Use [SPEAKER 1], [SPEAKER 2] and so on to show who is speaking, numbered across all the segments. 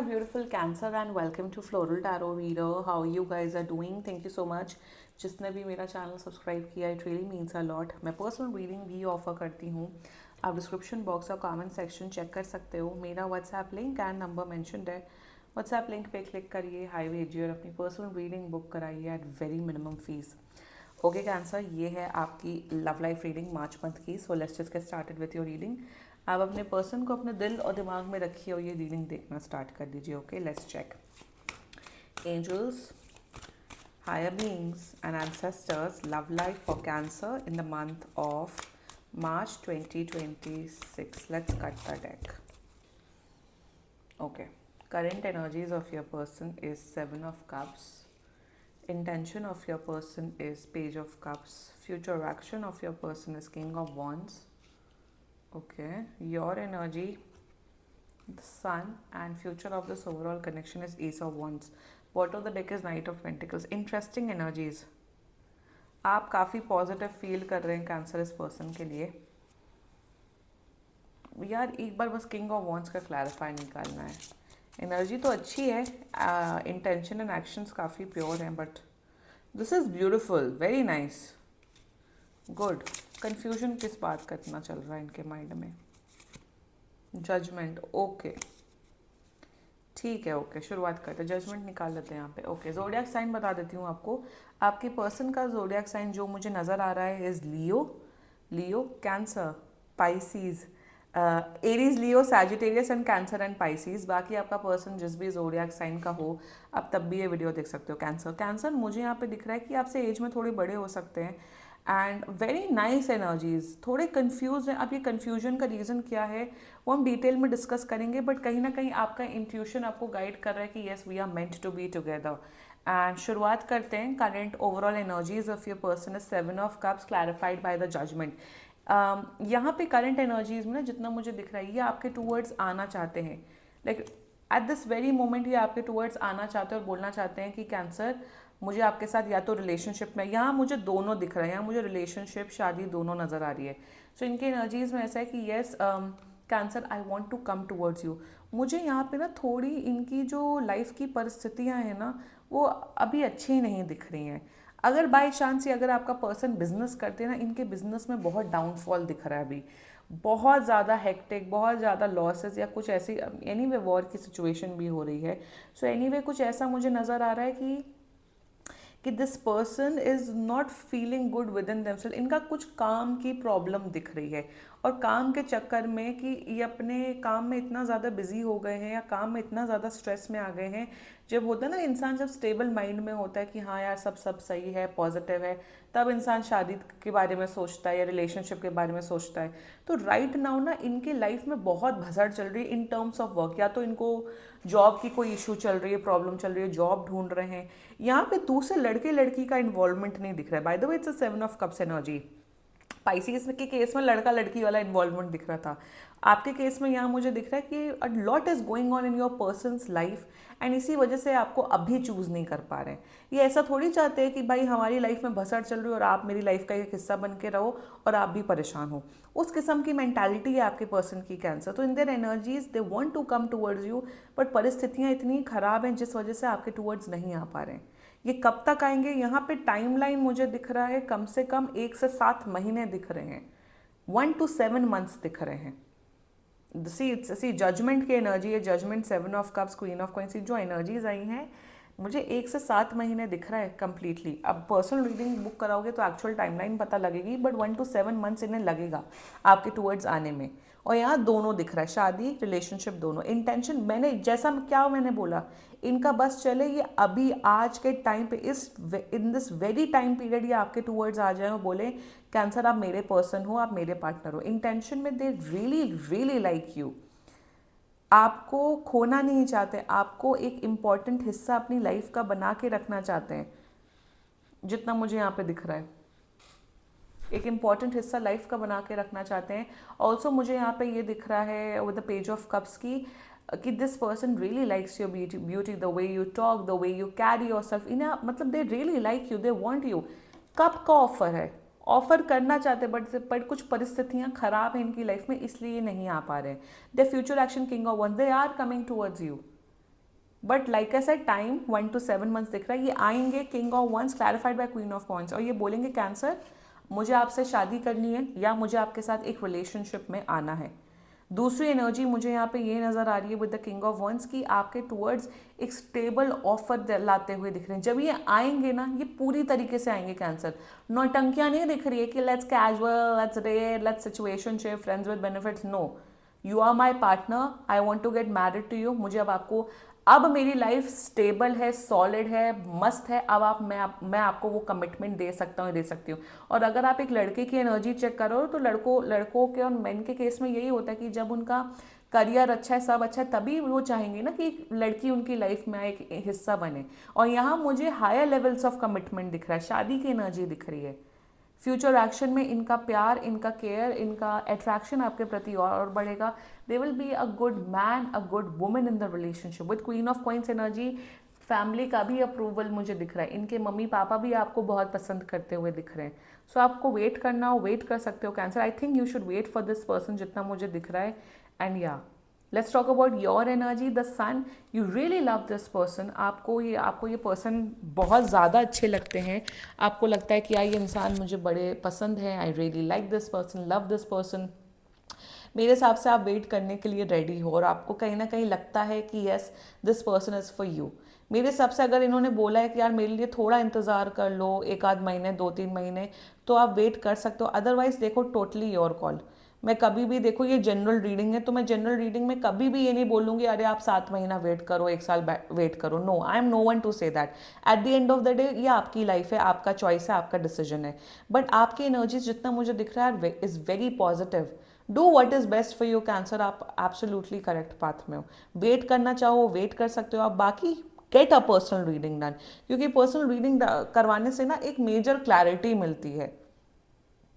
[SPEAKER 1] my beautiful Cancer and welcome to Floral Tarot Reader. How you guys are doing? Thank you so much. जिसने भी मेरा channel subscribe किया, it really means a lot. मैं personal reading भी offer करती हूँ. आप description box और कमेंट सेक्शन चेक कर सकते हो. मेरा WhatsApp link and number mentioned है. व्हाट्सएप लिंक पे क्लिक करिए, हाई भेजिए और अपनी पर्सनल रीडिंग बुक कराइए at very minimum fees. Okay Cancer, ये है आपकी love life reading March month की. So let's just get started with your reading. आप अपने पर्सन को अपने दिल और दिमाग में रखिए और ये रीडिंग देखना स्टार्ट कर दीजिए. Okay, let's check. Angels, higher beings and ancestors, love life for Cancer in the month of March 2026. Let's cut the deck. Okay. Current energies of your person is Seven of Cups. Intention of your person is Page of Cups. Future action of your person is King of Wands. Okay. Your energy, the Sun, and future of this overall connection is Ace of Wands. Bottom of the deck is Knight of Pentacles. Interesting energies. आप काफ़ी positive feel कर रहे हैं cancer इस person के लिए. यार एक बार बस किंग ऑफ वॉन्ड्स का क्लैरिफाई निकालना है. एनर्जी तो अच्छी है, इंटेंशन एंड एक्शंस काफ़ी प्योर हैं, but this is beautiful, very nice, good. Confusion किस बात का इतना चल रहा है इनके माइंड में? जजमेंट. ओके, ठीक है. ओके, शुरुआत करते हैं. जजमेंट निकाल लेते हैं यहाँ पे. ओके, जोडियाक साइन बता देती हूँ आपको. आपके पर्सन का जोडियाक साइन जो मुझे नज़र आ रहा है is Leo. Leo, cancer, Pisces, Aries, Leo, Sagittarius and cancer and Pisces. बाकी आपका पर्सन जिस भी जोडियाक साइन का हो, आप तब भी ये वीडियो देख सकते हो. कैंसर, कैंसर मुझे यहाँ पे दिख रहा है कि आपसे एज में थोड़े बड़े हो सकते हैं एंड वेरी नाइस एनर्जीज. थोड़े कंफ्यूज हैं. अब ये कंफ्यूजन का रीज़न क्या है वो हम डिटेल में डिस्कस करेंगे, बट कहीं ना कहीं आपका इंट्यूशन आपको गाइड कर रहा है कि yes we are meant to be together. And शुरुआत करते हैं. Current overall energies of your person is seven of cups clarified by the judgement. यहाँ पे करंट एनर्जीज में ना जितना मुझे दिख रहा है ये आपके टूवर्ड्स आना चाहते हैं. Like at this very moment ये आपके टूवर्ड्स आना चाहते हैं और बोलना चाहते हैं कि कैंसर मुझे आपके साथ या तो रिलेशनशिप में, यहाँ मुझे दोनों दिख रहा है, यहाँ मुझे रिलेशनशिप, शादी दोनों नज़र आ रही है. सो इनके एनर्जीज में ऐसा है कि yes Cancer I want to come towards you. मुझे यहाँ पे ना थोड़ी इनकी जो लाइफ की परिस्थितियाँ हैं ना वो अभी अच्छी नहीं दिख रही हैं. अगर बाई चांस ही अगर आपका पर्सन बिजनेस करते हैं ना, इनके बिजनेस में बहुत डाउनफॉल दिख रहा है अभी. बहुत ज़्यादा हेक्टिक, बहुत ज़्यादा लॉसेस या कुछ ऐसी एनीवे वॉर की सिचुएशन भी हो रही है. सो एनीवे कुछ ऐसा मुझे नज़र आ रहा है कि this person is not feeling good within themself. इनका कुछ काम की प्रॉब्लम दिख रही है और काम के चक्कर में कि ये अपने काम में इतना ज़्यादा बिजी हो गए हैं या काम में इतना ज़्यादा स्ट्रेस में आ गए हैं. जब होता है ना इंसान जब स्टेबल माइंड में होता है कि हाँ यार सब सही है, पॉजिटिव है, तब इंसान शादी के बारे में सोचता है या रिलेशनशिप के बारे में सोचता है. तो राइट नाउ ना इनके लाइफ में बहुत भसड़ चल रही है इन टर्म्स ऑफ वर्क. या तो इनको जॉब की कोई इशू चल रही है, प्रॉब्लम चल रही है, जॉब ढूंढ रहे हैं. यहाँ पे दूसरे लड़के लड़की का इन्वॉल्वमेंट नहीं दिख रहा है. By the way it's a seven of cups energy. Pisces के केस में लड़का लड़की वाला इन्वॉल्वमेंट दिख रहा था. आपके केस में यहाँ मुझे दिख रहा है कि a lot is going on in your persons life and इसी वजह से आपको अभी चूज़ नहीं कर पा रहे हैं. ये ऐसा थोड़ी चाहते हैं कि भाई हमारी लाइफ में भसड़ चल रही है और आप मेरी लाइफ का एक हिस्सा बन के रहो और आप भी परेशान हो. उस किस्म की मेंटालिटी है आपके पर्सन की कैंसर. तो in their energies they want to come towards you, but परिस्थितियाँ इतनी ख़राब हैं जिस वजह से आपके टूवर्ड्स नहीं आ पा रहे हैं. ये कब तक आएंगे? यहाँ पे टाइमलाइन मुझे दिख रहा है कम से कम 1 से 7 महीने दिख रहे हैं. 1 to 7 मंथ्स दिख रहे हैं. सी जजमेंट की एनर्जी है. Judgement, seven of cups, queen of coins, जो एनर्जीज आई हैं मुझे 1 से 7 महीने दिख रहा है कम्प्लीटली. अब पर्सनल रीडिंग बुक कराओगे तो एक्चुअल टाइमलाइन पता लगेगी, बट 1 to 7 मंथ्स इन्हें लगेगा आपके टूवर्ड्स आने में. और यहाँ दोनों दिख रहा है, शादी, रिलेशनशिप दोनों. इंटेंशन मैंने जैसा क्या मैंने बोला, इनका बस चले ये अभी आज के टाइम पे in this very time period ये आपके टूवर्ड्स आ जाए और बोले कैंसर आप मेरे पर्सन हो, आप मेरे पार्टनर हो. इंटेंशन में they really really like you. आपको खोना नहीं चाहते, आपको एक इम्पॉर्टेंट हिस्सा अपनी लाइफ का बना के रखना चाहते हैं जितना मुझे यहाँ पे दिख रहा है. एक इम्पॉर्टेंट हिस्सा लाइफ का बना के रखना चाहते हैं. ऑल्सो मुझे यहाँ पे ये दिख रहा है with the Page of Cups की कि this person really likes your beauty, the way you talk, the way you carry yourself in, मतलब they really like you, they want you. कब का ऑफर है, ऑफर करना चाहते but कुछ परिस्थितियाँ खराब हैं इनकी लाइफ में इसलिए नहीं आ पा रहे हैं. They future action King of वन, they are coming towards you. But like ऐसा टाइम 1 to 7 months दिख रहा है, ये आएंगे King of Wands clarified by Queen of Coins, और ये बोलेंगे कैंसर मुझे आपसे शादी करनी है या मुझे आपके साथ एक रिलेशनशिप में आना है। दूसरी एनर्जी मुझे यहाँ पे ये नज़र आ रही है with the king of wands की आपके टुवर्ड्स एक स्टेबल ऑफर लाते हुए दिख रहे हैं। जब ये आएंगे ना, ये पूरी तरीके से आएंगे कैंसर, नौटंकियाँ नहीं दिख रही है कि let's casual, let's date, let's situationship, friends with benefits. No, you are my partner, I want to get married to you. मुझे अब मेरी लाइफ स्टेबल है, सॉलिड है, मस्त है, अब मैं आपको वो कमिटमेंट दे सकता हूँ, दे सकती हूँ। और अगर आप एक लड़के की एनर्जी चेक करो तो लड़कों के और मेन के केस में यही होता है कि जब उनका करियर अच्छा है, सब अच्छा है, तभी वो चाहेंगे ना कि लड़की उनकी लाइफ में एक हिस्सा बने। और यहाँ मुझे हायर लेवल्स ऑफ कमिटमेंट दिख रहा है, शादी की एनर्जी दिख रही है। फ्यूचर एक्शन में इनका प्यार, इनका केयर, इनका अट्रैक्शन आपके प्रति और बढ़ेगा। They will be a good man, a good women in the relationship. With queen of coins energy family का भी अप्रूवल मुझे दिख रहा है, इनके मम्मी पापा भी आपको बहुत पसंद करते हुए दिख रहे हैं। सो आपको वेट करना हो, वेट कर सकते हो Cancer. I think you should wait for this person, जितना मुझे दिख रहा है। एंड या let's talk about your energy, the sun. You really love this person. आपको ये पर्सन बहुत ज़्यादा अच्छे लगते हैं। आपको लगता है कि यार ये इंसान मुझे बड़े पसंद है, I really like this person, love this person. मेरे हिसाब से आप वेट करने के लिए रेडी हो और आपको कहीं ना कहीं लगता है कि yes this person is for you. मेरे हिसाब से अगर इन्होंने बोला है कि यार मेरे लिए थोड़ा इंतज़ार कर लो, 1 आध महीने, 2 3 महीने, तो आप वेट कर सकते हो। अदरवाइज देखो, टोटली योर कॉल। मैं कभी भी, देखो ये जनरल रीडिंग है, तो मैं जनरल रीडिंग में कभी भी ये नहीं बोलूँगी अरे आप 7 महीना वेट करो, 1 साल वेट करो। No, I am no one to say that. At the end of the day ये आपकी लाइफ है, आपका चॉइस है, आपका डिसीजन है। बट आपकी एनर्जीज जितना मुझे दिख रहा है is very positive. Do what is best for you cancer. आप एब्सोल्युटली करेक्ट पाथ में हो। वेट करना चाहो वेट कर सकते हो आप। बाकी get a personal reading done, क्योंकि पर्सनल रीडिंग करवाने से ना एक मेजर क्लैरिटी मिलती है।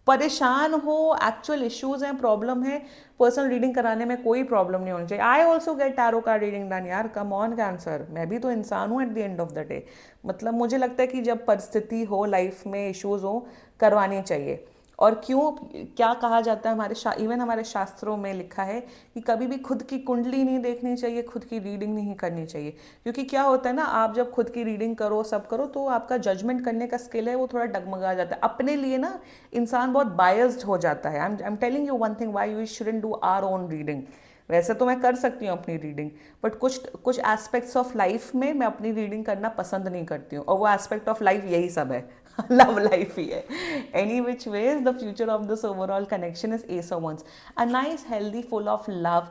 [SPEAKER 1] परेशान हो, एक्चुअल इश्यूज हैं, प्रॉब्लम है, पर्सनल रीडिंग कराने में कोई प्रॉब्लम नहीं होनी चाहिए। I also get tarot card reading done यार, कम ऑन कैंसर, मैं भी तो इंसान हूँ eight the end of the day. मतलब मुझे लगता है कि जब परिस्थिति हो, लाइफ में इश्यूज हो, करवानी चाहिए। और क्यों, क्या कहा जाता है इवन हमारे शास्त्रों में लिखा है कि कभी भी खुद की कुंडली नहीं देखनी चाहिए, खुद की रीडिंग नहीं करनी चाहिए। क्योंकि क्या होता है ना, आप जब खुद की रीडिंग करो, सब करो, तो आपका जजमेंट करने का स्किल है वो थोड़ा डगमगा जाता है। अपने लिए ना इंसान बहुत बायस्ड हो जाता है। I am telling you one thing, why we shouldn't do our own reading. वैसे तो मैं कर सकती हूँ अपनी रीडिंग, बट कुछ कुछ एस्पेक्ट्स ऑफ लाइफ में मैं अपनी रीडिंग करना पसंद नहीं करती हूँ, और वो एस्पेक्ट ऑफ लाइफ यही सब है। लव लाइफ ही है। Any which ways the future of this overall connection is ace of wands, a nice healthy full of love,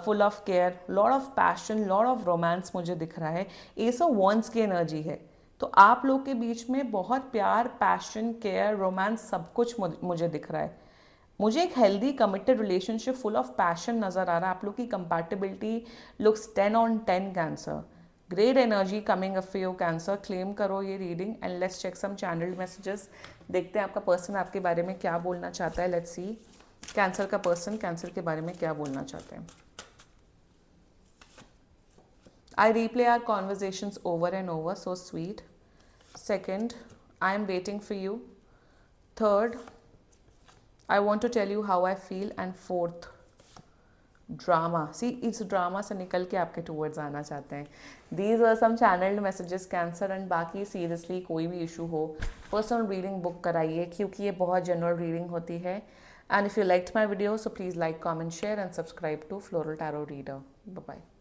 [SPEAKER 1] full of care, lot of passion, lot of romance मुझे दिख रहा है। Ace of wands की energy है, तो आप लोग के बीच में बहुत प्यार, पैशन, केयर, रोमांस सब कुछ मुझे दिख रहा है। मुझे एक healthy committed relationship full of passion नजर आ रहा है। आप लोग की compatibility looks 10 on 10 Cancer. Great energy coming up for you Cancer. Claim करो ये reading and let's check some channelled messages. देखते हैं आपका पर्सन आपके बारे में क्या बोलना चाहता है। लेट्स सी कैंसर का पर्सन कैंसर के बारे में क्या बोलना चाहते हैं। I replay our conversations over and over, so sweet. Second, I am waiting for you. Third, I want to tell you how I feel. And fourth, drama. See इस drama से निकल के आपके टूवर्ड्स आना चाहते हैं। These are some channelled messages Cancer. And बाकी seriously कोई भी इशू हो, पर्सनल रीडिंग बुक कराइए, क्योंकि ये बहुत जनरल रीडिंग होती है। And if you liked my video, so please like, comment, share and subscribe to Floral Tarot Reader. Bye bye.